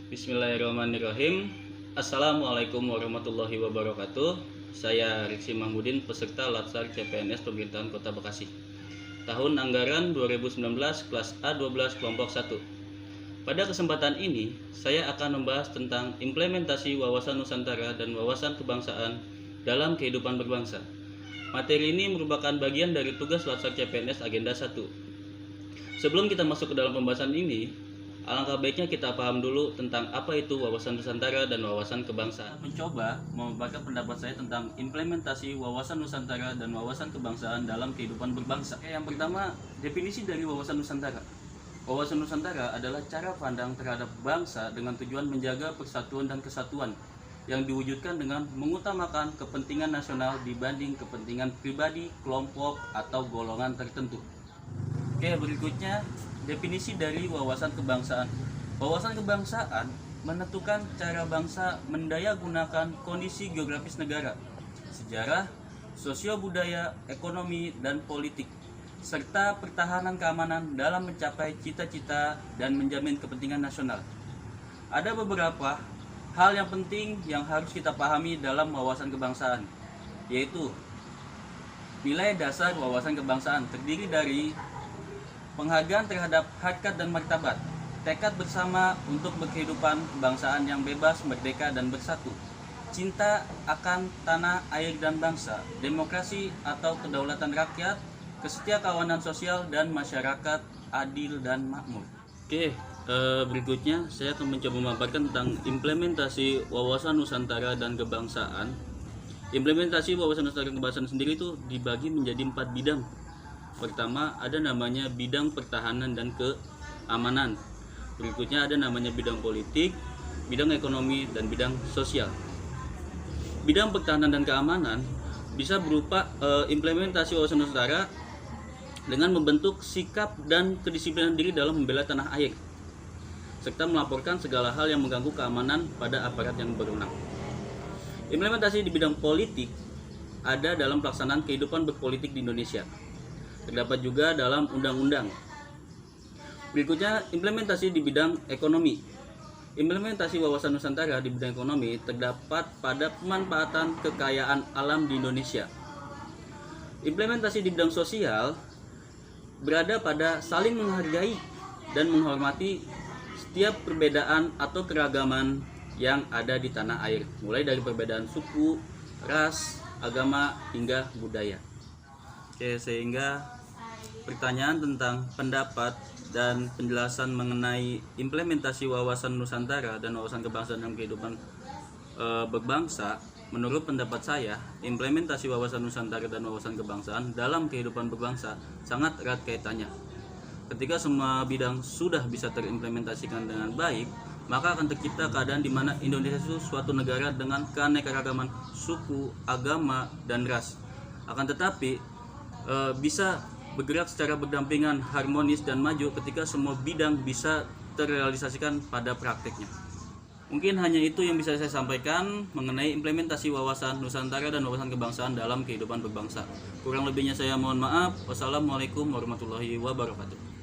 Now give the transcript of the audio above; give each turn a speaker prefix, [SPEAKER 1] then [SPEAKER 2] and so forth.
[SPEAKER 1] Bismillahirrahmanirrahim. Assalamualaikum warahmatullahi wabarakatuh. Saya Riksi Mahmudin, peserta Latsar CPNS Pemerintahan Kota Bekasi. Tahun anggaran 2019 kelas A12 kelompok 1. Pada kesempatan ini, saya akan membahas tentang implementasi wawasan Nusantara dan wawasan kebangsaan dalam kehidupan berbangsa. Materi ini merupakan bagian dari tugas Latsar CPNS Agenda 1. Sebelum kita masuk ke dalam pembahasan ini, alangkah baiknya kita paham dulu tentang apa itu wawasan Nusantara dan wawasan kebangsaan. Mencoba memaparkan pendapat saya tentang implementasi wawasan Nusantara dan wawasan kebangsaan dalam kehidupan berbangsa. Yang pertama, definisi dari wawasan Nusantara. Wawasan Nusantara adalah cara pandang terhadap bangsa dengan tujuan menjaga persatuan dan kesatuan yang diwujudkan dengan mengutamakan kepentingan nasional dibanding kepentingan pribadi, kelompok, atau golongan tertentu. Oke, berikutnya definisi dari wawasan kebangsaan. Wawasan kebangsaan menentukan cara bangsa mendayagunakan kondisi geografis negara, sejarah, sosio-budaya, ekonomi, dan politik, serta pertahanan keamanan dalam mencapai cita-cita dan menjamin kepentingan nasional. Ada beberapa hal yang penting yang harus kita pahami dalam wawasan kebangsaan, yaitu nilai dasar wawasan kebangsaan terdiri dari penghargaan terhadap harkat dan martabat, tekad bersama untuk berkehidupan kebangsaan yang bebas, merdeka, dan bersatu, cinta akan tanah, air, dan bangsa, demokrasi atau kedaulatan rakyat, kesetiakawanan sosial, dan masyarakat adil dan makmur. Oke, berikutnya saya akan mencoba memaparkan tentang implementasi wawasan Nusantara dan kebangsaan. Implementasi wawasan Nusantara dan kebangsaan sendiri itu dibagi menjadi 4 bidang. Pertama, ada namanya bidang pertahanan dan keamanan. Berikutnya ada namanya bidang politik, bidang ekonomi, dan bidang sosial. Bidang pertahanan dan keamanan bisa berupa implementasi wawasan Nusantara dengan membentuk sikap dan kedisiplinan diri dalam membela tanah air, serta melaporkan segala hal yang mengganggu keamanan pada aparat yang berwenang. Implementasi di bidang politik ada dalam pelaksanaan kehidupan berpolitik di Indonesia. Terdapat juga dalam undang-undang. Berikutnya, implementasi di bidang ekonomi. Implementasi wawasan Nusantara di bidang ekonomi terdapat pada pemanfaatan kekayaan alam di Indonesia. Implementasi di bidang sosial berada pada saling menghargai dan menghormati setiap perbedaan atau keragaman yang ada di tanah air, mulai dari perbedaan suku, ras, agama, hingga budaya. Oke, sehingga pertanyaan tentang pendapat dan penjelasan mengenai implementasi wawasan Nusantara dan wawasan kebangsaan dalam kehidupan berbangsa, menurut pendapat saya, implementasi wawasan Nusantara dan wawasan kebangsaan dalam kehidupan berbangsa sangat erat kaitannya. Ketika semua bidang sudah bisa terimplementasikan dengan baik, maka akan tercipta keadaan di mana Indonesia itu suatu negara dengan keanekaragaman suku, agama, dan ras. Akan tetapi bisa bergerak secara berdampingan, harmonis, dan maju ketika semua bidang bisa terrealisasikan pada praktiknya. Mungkin hanya itu yang bisa saya sampaikan mengenai implementasi wawasan Nusantara dan wawasan kebangsaan dalam kehidupan berbangsa. Kurang lebihnya saya mohon maaf. Wassalamualaikum warahmatullahi wabarakatuh.